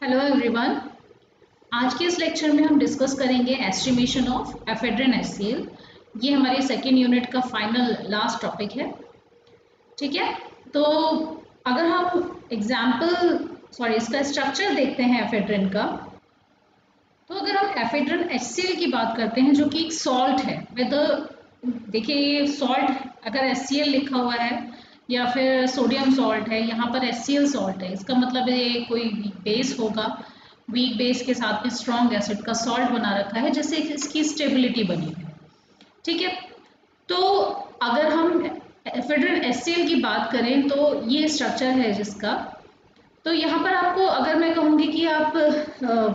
Hello everyone. आज के इस लेक्चर में हम डिस्कस करेंगे एस्टिमेशन ऑफ एफेड्रिन HCl। ये हमारी सेकेंड यूनिट का फाइनल लास्ट टॉपिक है। ठीक है, तो अगर हम इसका स्ट्रक्चर देखते हैं एफेड्रिन का, तो अगर हम एफेड्रिन HCl की बात करते हैं जो कि एक सॉल्ट है विद, देखिए ये सॉल्ट अगर HCl लिखा हुआ है या फिर सोडियम सॉल्ट है, यहाँ पर HCl सॉल्ट है, इसका मतलब ये कोई वीक बेस होगा। वीक बेस के साथ में स्ट्रॉन्ग एसिड का सॉल्ट बना रखा है जिससे इसकी स्टेबिलिटी बनी है। ठीक है, तो अगर हम एफेड्रिन HCl की बात करें तो ये स्ट्रक्चर है जिसका। तो यहाँ पर आपको अगर मैं कहूँगी कि आप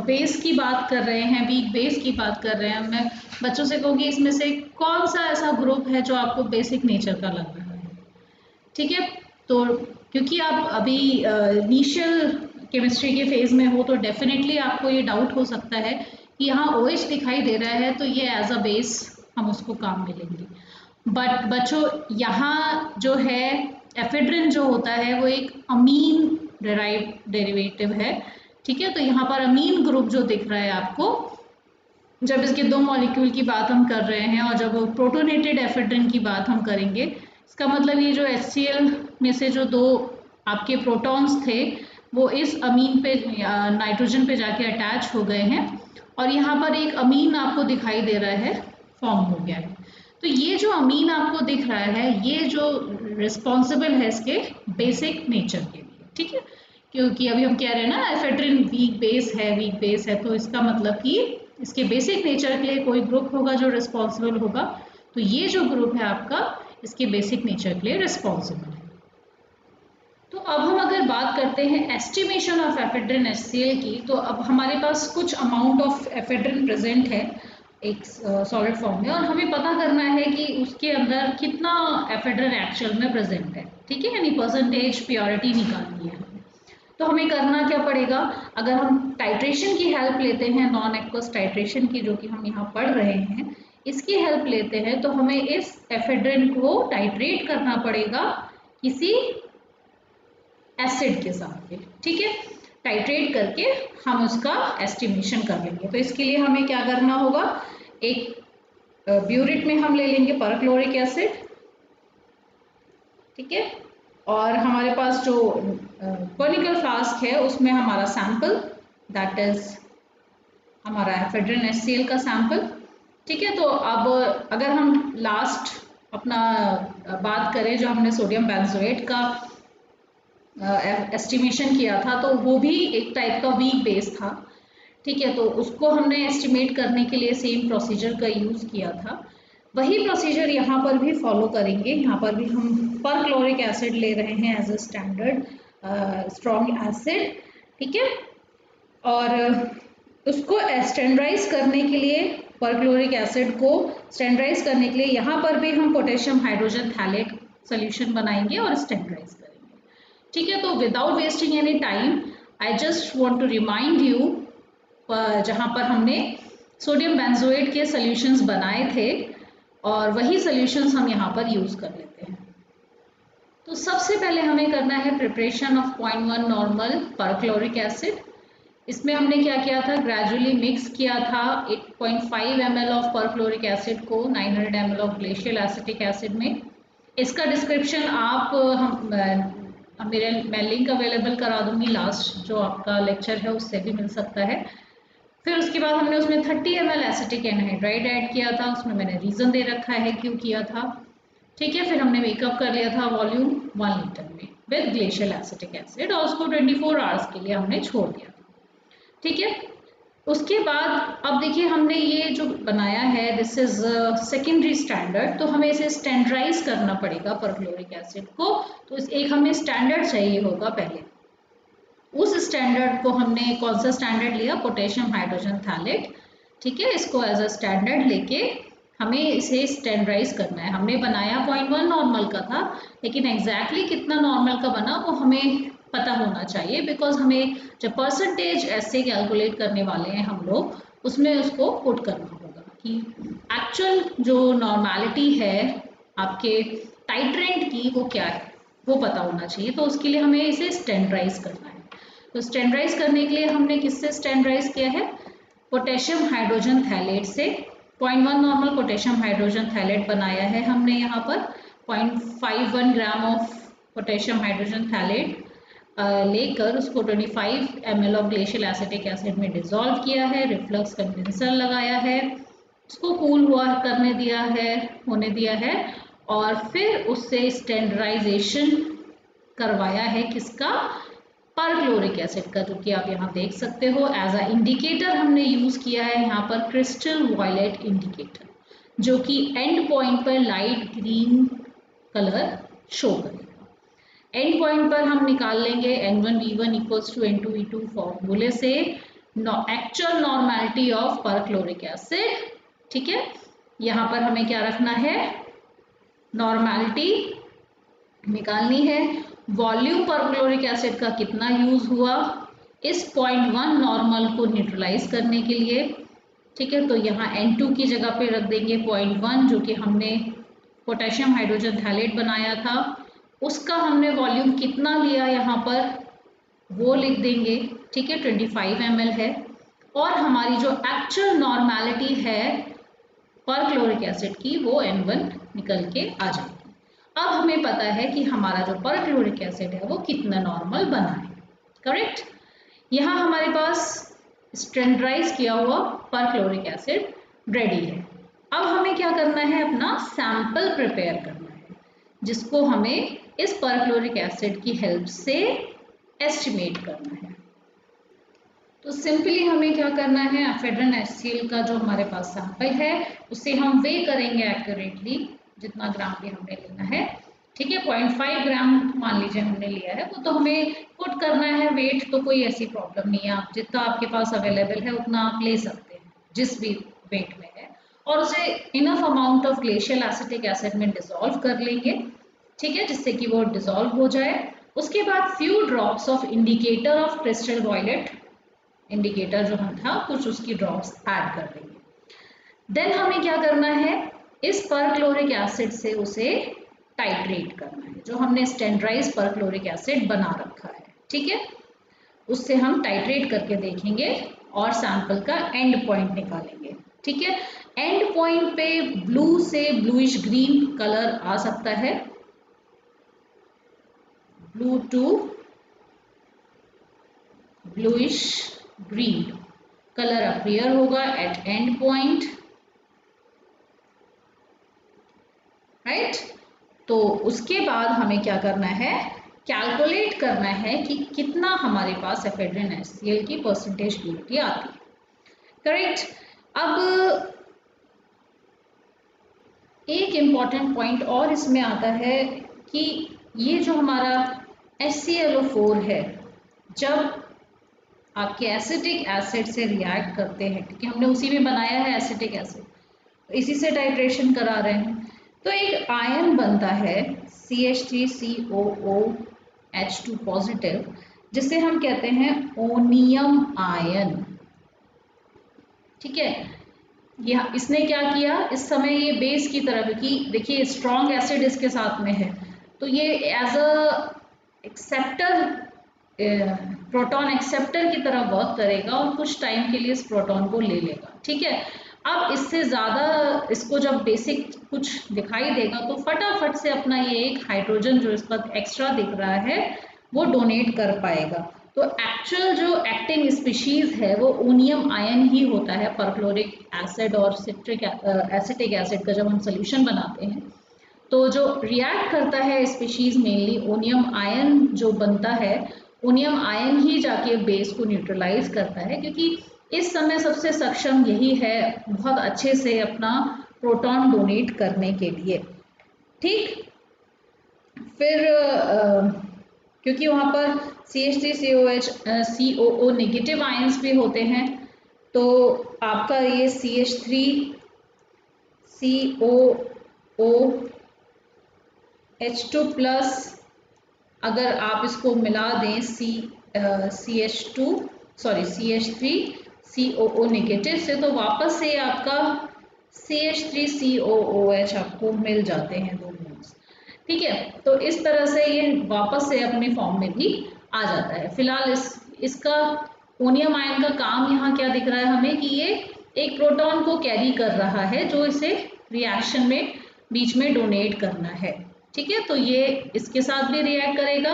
बेस की बात कर रहे हैं, वीक बेस की बात कर रहे हैं, मैं बच्चों से कहूँगी इसमें से कौन सा ऐसा ग्रुप है जो आपको बेसिक नेचर का लग रहा है। ठीक है, तो क्योंकि आप अभी इनिशियल केमिस्ट्री के फेज में हो तो डेफिनेटली आपको ये डाउट हो सकता है कि यहाँ OH दिखाई दे रहा है तो ये एज अ बेस हम उसको काम में लेंगे। बट बच्चों यहाँ जो है एफेड्रिन जो होता है वो एक अमीन डेरिवेटिव है। ठीक है, तो यहाँ पर अमीन ग्रुप जो दिख रहा है आपको, जब इसके दो मॉलिक्यूल की बात हम कर रहे हैं और जब प्रोटोनेटेड एफेड्रिन की बात हम करेंगे, इसका मतलब ये जो HCl में से जो दो आपके प्रोटॉन्स थे वो इस अमीन पे नाइट्रोजन पे जाके अटैच हो गए हैं और यहाँ पर एक अमीन आपको दिखाई दे रहा है, फॉर्म हो गया है। तो ये जो अमीन आपको दिख रहा है ये जो रिस्पॉन्सिबल है इसके बेसिक नेचर के लिए। ठीक है, क्योंकि अभी हम कह रहे हैं ना एफेड्रिन वीक बेस है, तो इसका मतलब कि इसके बेसिक नेचर के लिए कोई ग्रुप होगा जो रिस्पॉन्सिबल होगा। तो ये जो ग्रुप है आपका इसके बेसिक नेचर के लिए रिस्पॉन्सिबल है। तो अब हम अगर बात करते हैं एस्टिमेशन ऑफ एफेड्रिन HCl की, तो अब हमारे पास कुछ अमाउंट ऑफ एफेड्रिन प्रेजेंट है एक सॉलिड फॉर्म में और हमें पता करना है कि उसके अंदर कितना एफेड्रिन एक्चुअल में प्रेजेंट है। ठीक है, यानी परसेंटेज प्योरिटी निकालनी है। तो हमें करना क्या पड़ेगा, अगर हम टाइट्रेशन की हेल्प लेते हैं, नॉन एक्वस टाइट्रेशन की जो कि हम यहाँ पढ़ रहे हैं, इसकी हेल्प लेते हैं तो हमें इस एफेड्रिन को टाइट्रेट करना पड़ेगा किसी एसिड के साथ में। ठीक है, टाइट्रेट करके हम उसका एस्टिमेशन कर लेंगे। तो इसके लिए हमें क्या करना होगा, एक ब्यूरिट में हम ले लेंगे परक्लोरिक एसिड। ठीक है, और हमारे पास जो कॉनिकल फ्लास्क है उसमें हमारा सैंपल, दैट इज हमारा एफेड्रिन HCl का सैंपल। ठीक है, तो अब अगर हम लास्ट अपना बात करें जो हमने सोडियम बेंजोएट का एस्टिमेशन किया था, तो वो भी एक टाइप का वीक बेस था। ठीक है, तो उसको हमने एस्टिमेट करने के लिए सेम प्रोसीजर का यूज़ किया था। वही प्रोसीजर यहाँ पर भी फॉलो करेंगे। यहाँ पर भी हम परक्लोरिक एसिड ले रहे हैं as a standard strong acid. ठीक है, और उसको स्टैंडर्डाइज करने के लिए, परक्लोरिक एसिड को स्टैंडर्डाइज करने के लिए यहाँ पर भी हम पोटेशियम हाइड्रोजन थैलेट सोल्यूशन बनाएंगे और स्टैंडर्डाइज करेंगे। ठीक है, तो without wasting any time I just want to remind you, जहाँ पर हमने सोडियम बेंजोएट के सॉल्यूशंस बनाए थे और वही सॉल्यूशंस हम यहाँ पर यूज़ कर लेते हैं। तो सबसे पहले हमें करना है preparation of 0.1 normal perchloric acid. इसमें हमने क्या किया था, ग्रेजुअली मिक्स किया था 8.5 ml ऑफ परक्लोरिक एसिड को 900 ml of glacial acetic acid में। इसका डिस्क्रिप्शन आप मैं लिंक अवेलेबल करा दूंगी, लास्ट जो आपका लेक्चर है उससे भी मिल सकता है। फिर उसके बाद हमने उसमें 30 ml एसिटिक एनहाइड्राइड ऐड किया था, उसमें मैंने रीज़न दे रखा है क्यों किया था। ठीक है, फिर हमने मेकअप कर लिया था वॉल्यूम 1 लीटर में विद ग्लेशियल एसिटिक एसिड और उसको 24 आवर्स के लिए हमने छोड़ दिया था। ठीक है, उसके बाद अब देखिए हमने ये जो बनाया है दिस इज सेकेंडरी स्टैंडर्ड, तो हमें इसे स्टैंडर्डाइज करना पड़ेगा परक्लोरिक एसिड को। तो एक हमें स्टैंडर्ड चाहिए होगा पहले, उस स्टैंडर्ड को हमने कौन सा स्टैंडर्ड लिया, पोटेशियम हाइड्रोजन थैलेट। ठीक है, इसको एज अ स्टैंडर्ड लेके हमें इसे स्टैंडर्डाइज करना है। हमने बनाया 0.1 नॉर्मल का था, लेकिन एग्जैक्टली कितना नॉर्मल का बना वो हमें पता होना चाहिए, बिकॉज हमें जब परसेंटेज ऐसे कैलकुलेट करने वाले हैं हम लोग, उसमें उसको पुट करना होगा कि एक्चुअल जो नॉर्मेलिटी है आपके टाइट्रेंट की वो क्या है, वो पता होना चाहिए। तो उसके लिए हमें इसे स्टैंडर्डाइज करना है। तो स्टैंडर्डाइज करने के लिए हमने किससे स्टैंडर्डाइज किया है, पोटेशियम हाइड्रोजन थैलेट से। 0.1 नॉर्मल पोटेशियम हाइड्रोजन थैलेट बनाया है हमने यहाँ पर। 0.51 gram of potassium hydrogen phthalate लेकर उसको 25 ml of glacial acetic acid में डिसॉल्व किया है, रिफ्लक्स कंडेंसर लगाया है, उसको कूल हुआ करने दिया है, होने दिया है, और फिर उससे स्टैंडर्डाइजेशन करवाया है किसका, परक्लोरिक एसिड का, जो कि आप यहाँ देख सकते हो एज अ इंडिकेटर हमने यूज किया है यहाँ पर क्रिस्टल वॉयलेट इंडिकेटर, जो कि एंड पॉइंट पर लाइट ग्रीन कलर शो करेगा। एंड पॉइंट पर हम निकाल लेंगे N1V1 इक्वल्स टू N2V2 फॉर्मूले से actual normality of perchloric acid. ठीक है, यहाँ पर हमें क्या रखना है, नॉर्मेलिटी निकालनी है। वॉल्यूम परक्लोरिक एसिड का कितना यूज हुआ इस 0.1 नॉर्मल को न्यूट्रलाइज करने के लिए। ठीक है, तो यहाँ N2 की जगह पे रख देंगे 0.1, जो कि हमने पोटेशियम हाइड्रोजन थैलेट बनाया था, उसका हमने वॉल्यूम कितना लिया यहाँ पर वो लिख देंगे। ठीक है, 25 ml है, और हमारी जो एक्चुअल नॉर्मेलिटी है परक्लोरिक एसिड की वो N1 निकल के आ जाएगी। अब हमें पता है कि हमारा जो परक्लोरिक एसिड है वो कितना नॉर्मल बना है। करेक्ट, यहाँ हमारे पास स्टैंडर्डाइज किया हुआ परक्लोरिक एसिड रेडी है। अब हमें क्या करना है, अपना सैंपल प्रिपेयर करना है, जिसको हमें इस परक्लोरिक एसिड की हेल्प से एस्टिमेट करना है। तो सिंपली हमें क्या करना है, एफेड्रन HCl का जो हमारे पास सैंपल है उसे हम वे करेंगे एक्यूरेटली, जितना ग्राम भी हमने लेना है। ठीक है, 0.5 ग्राम मान लीजिए हमने लिया है, वो तो हमें पुट करना है वेट, तो कोई ऐसी प्रॉब्लम नहीं है, आप जितना आपके पास अवेलेबल है उतना आप ले सकते हैं जिस भी वेट में है, और उसे enough amount of glacial acetic acid में डिसॉल्व कर लेंगे। ठीक है, जिससे कि वो डिसॉल्व हो जाए। उसके बाद few drops of indicator of crystal violet, indicator जो हम था कुछ उसकी ड्रॉप्स ऐड कर देंगे। देन हमें क्या करना है, इस परक्लोरिक एसिड से उसे टाइट्रेट करना है, जो हमने स्टैंडर्डाइज परक्लोरिक एसिड बना रखा है। ठीक है, उससे हम टाइट्रेट करके देखेंगे और सैंपल का एंड पॉइंट निकालेंगे। ठीक है, एंड पॉइंट पे ब्लू से ब्लूइश ग्रीन कलर आ सकता है, blue to bluish green colour appear होगा एट एंड पॉइंट, राइट। तो उसके बाद हमें क्या करना है, कैलकुलेट करना है कि कितना हमारे पास एफेड्रिन HCl की परसेंटेज प्योरिटी आती है। करेक्ट, अब एक इम्पॉर्टेंट पॉइंट और इसमें आता है कि ये जो हमारा HClO4 है, जब आपके एसिटिक एसिड से रिएक्ट करते हैं, क्योंकि हमने उसी में बनाया है एसिटिक एसिड, तो इसी से टाइट्रेशन करा रहे हैं, तो एक आयन बनता है CH3COOH2 पॉजिटिव, जिसे हम कहते हैं ओनियम आयन। ठीक है, यह इसने क्या किया, इस समय ये बेस की तरह, क्योंकि देखिए स्ट्रॉन्ग एसिड इसके साथ में है, तो ये as a acceptor, proton acceptor की तरह वर्क करेगा और कुछ टाइम के लिए इस प्रोटॉन को ले लेगा। ठीक है, अब इससे ज़्यादा इसको जब बेसिक कुछ दिखाई देगा तो फटाफट से अपना ये एक हाइड्रोजन जो इस पर एक्स्ट्रा दिख रहा है वो डोनेट कर पाएगा। तो एक्चुअल जो एक्टिंग स्पीशीज है वो ओनियम आयन ही होता है। परक्लोरिक एसिड और सिट्रिक एसिटिक एसिड का जब हम सोल्यूशन बनाते हैं तो जो रिएक्ट करता है स्पीशीज मेनली ओनियम आयन जो बनता है, ओनियम आयन ही जाके बेस को न्यूट्रलाइज करता है, क्योंकि इस समय सबसे सक्षम यही है बहुत अच्छे से अपना प्रोटॉन डोनेट करने के लिए। ठीक, फिर क्योंकि वहाँ पर CH3COO नेगेटिव आयंस भी होते हैं, तो आपका ये CH3COOH2 प्लस अगर आप इसको मिला दें CH3COO नेगेटिव से, तो वापस से आपका CH3COOH आपको मिल जाते हैं 2 मोल्स। ठीक है, तो इस तरह से ये वापस से अपने फॉर्म में भी आ जाता है। फिलहाल इसका ओनियम आयन का काम यहाँ क्या दिख रहा है हमें कि ये एक प्रोटॉन को कैरी कर रहा है जो इसे रिएक्शन में बीच में डोनेट करना है। ठीक है, तो ये इसके साथ भी रिएक्ट करेगा,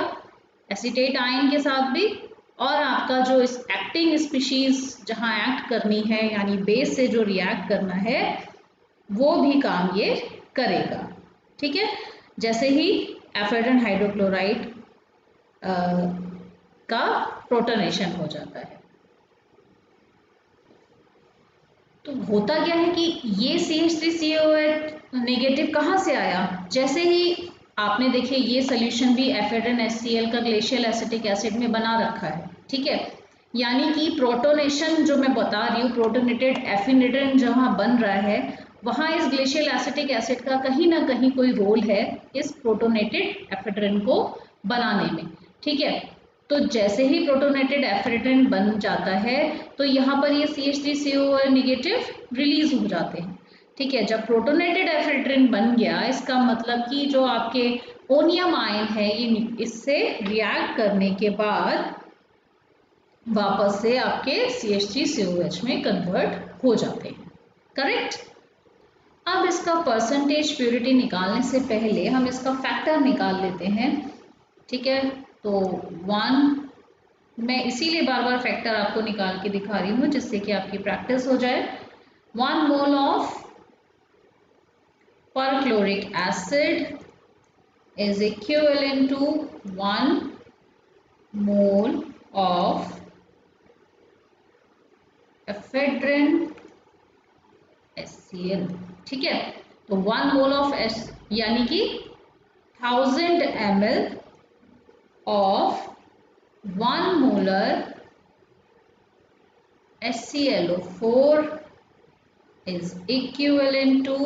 एसीटेट आयन के साथ भी, और आपका जो इस एक्टिंग स्पीशीज जहाँ एक्ट करनी है यानी बेस से जो रिएक्ट करना है वो भी काम ये करेगा। ठीक है, जैसे ही एफेड्रन हाइड्रोक्लोराइड का प्रोटोनेशन हो जाता है। तो होता क्या है कि ये CH3COH नेगेटिव कहाँ से आया? जैसे ही आपने देखिए ये सोल्यूशन भी एफेड्रन HCl का ग्लेशियल एसिटिक एसिड में बना रखा है। ठीक है, यानी कि प्रोटोनेशन जो मैं बता रही हूँ, प्रोटोनेटेड एफिनेटेड जहाँ बन रहा है वहाँ इस ग्लेशियल एसिटिक एसिड का कहीं ना कहीं कोई रोल है इस प्रोटोनेटेड एफेड्रन को बनाने में। ठीक है, तो जैसे ही प्रोटोनेटेड एफेड्रन बन जाता है तो यहाँ पर ये CH3COOH नेगेटिव रिलीज हो जाते हैं। ठीक है, जब प्रोटोनेटेड एफेड्रन बन गया इसका मतलब कि जो आपके ओनियम आयन है ये इससे रिएक्ट करने के बाद वापस से आपके CH3COH में कन्वर्ट हो जाते हैं। करेक्ट। अब इसका परसेंटेज प्योरिटी निकालने से पहले हम इसका फैक्टर निकाल लेते हैं। ठीक है, तो 1, मैं इसीलिए बार बार फैक्टर आपको निकाल के दिखा रही हूँ जिससे कि आपकी प्रैक्टिस हो जाए। 1 mole of perchloric acid is equivalent to 1 mole of ephedrine HCl। ठीक है, तो 1 मोल ऑफ यानी कि 1000 ml of 1 molar HClO4 is equivalent to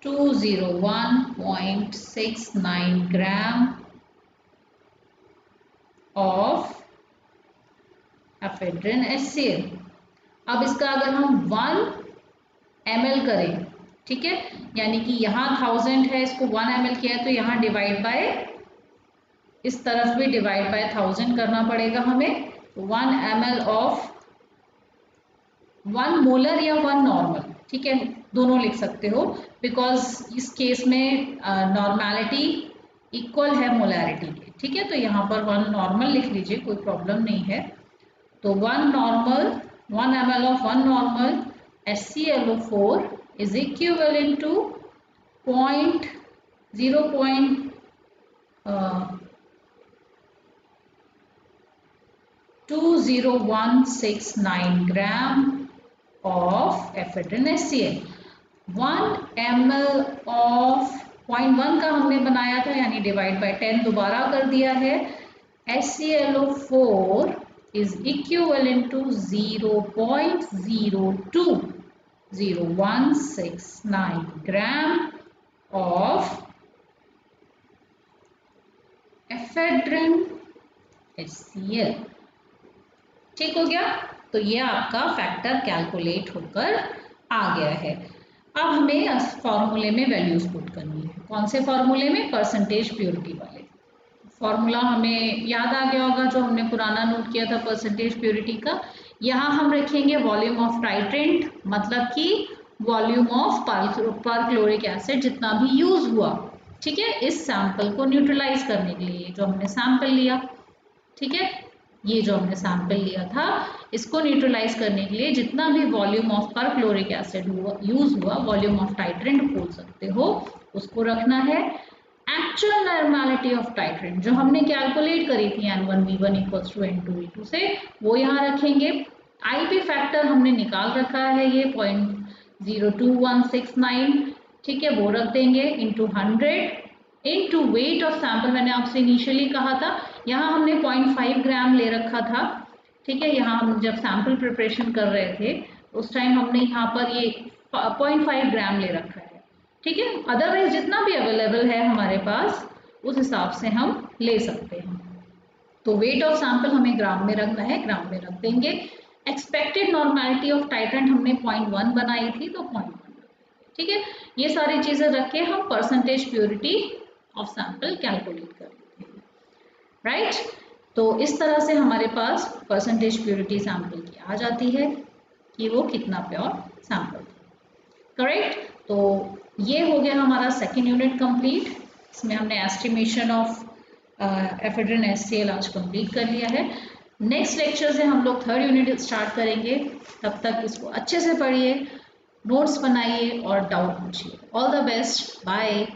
201.69 gram of ephedrine HCl। अब इसका अगर हम 1 ml करें, ठीक है, यानी कि यहाँ 1000 है, इसको 1 ml किया है तो यहाँ डिवाइड बाय, इस तरफ भी डिवाइड बाय 1000 करना पड़ेगा हमें। 1 ml ऑफ 1 मोलर या 1 नॉर्मल, ठीक है, दोनों लिख सकते हो बिकॉज इस केस में नॉर्मैलिटी इक्वल है मोलैरिटी के। ठीक है, तो यहाँ पर 1 नॉर्मल लिख लीजिए, कोई प्रॉब्लम नहीं है। तो 1 normal, 1 ml of 1 normal HClO4 is equivalent to 0.2069 gram of ephedrine HCl। 1 ml of 0.1 का हमने बनाया था यानी डिवाइड बाय 10 दोबारा कर दिया है। HClO4 is equivalent to 0.02069 gram of ephedrine HCl। ठीक हो गया, तो ये आपका फैक्टर कैलकुलेट होकर आ गया है। अब हमें फॉर्मूले में वैल्यूज पुट करनी है। कौन से फॉर्मूले में? परसेंटेज प्योरिटी वाले। फॉर्मूला हमें याद आ गया होगा जो हमने पुराना नोट किया था परसेंटेज प्योरिटी का। यहाँ हम रखेंगे वॉल्यूम ऑफ टाइट्रेंट, मतलब कि वॉल्यूम ऑफ परक्लोरिक एसिड जितना भी यूज हुआ, ठीक है, इस सैंपल को न्यूट्रलाइज करने के लिए जो हमने सैंपल लिया। ठीक है, ये जो हमने सैंपल लिया था इसको न्यूट्रलाइज करने के लिए जितना भी volume of perchloric acid use हुआ, वॉल्यूम ऑफ टाइट्रेंट बोल सकते हो, उसको रखना है। एक्चुअल नॉर्मैलिटी ऑफ टाइट्रेंट जो हमने कैलकुलेट करी थी N1V1 = N2V2 से, वो यहाँ रखेंगे। आईपी फैक्टर हमने निकाल रखा है ये 0.02169, ठीक है, वो रख देंगे into 100 into weight of sample. मैंने आपसे इनिशियली कहा था यहाँ हमने 0.5 ग्राम ले रखा था। ठीक है, यहाँ हम जब सैंपल प्रिपरेशन कर रहे थे उस टाइम हमने यहाँ पर ये 0.5 ग्राम ले रखा है। ठीक है, अदरवाइज जितना भी अवेलेबल है हमारे पास उस हिसाब से हम ले सकते हैं। तो वेट ऑफ सैंपल हमें ग्राम में रखना है, ग्राम में रख देंगे। एक्सपेक्टेड नॉर्मैलिटी ऑफ टाइट्रेंट हमने 0.1 बनाई थी तो 0.1। ठीक है, ये सारी चीजें रख के हम percentage purity of sample calculate कर लेते हैं। राइट, तो इस तरह से हमारे पास परसेंटेज प्योरिटी सैंपल की आ जाती है कि वो कितना प्योर सैंपल था। करेक्ट। तो ये हो गया हमारा सेकेंड यूनिट कंप्लीट। इसमें हमने एस्टिमेशन ऑफ एफेड्रिन HCl आज कंप्लीट कर लिया है। नेक्स्ट लेक्चर से हम लोग थर्ड यूनिट स्टार्ट करेंगे। तब तक इसको अच्छे से पढ़िए, नोट्स बनाइए और डाउट पूछिए। All the best, bye.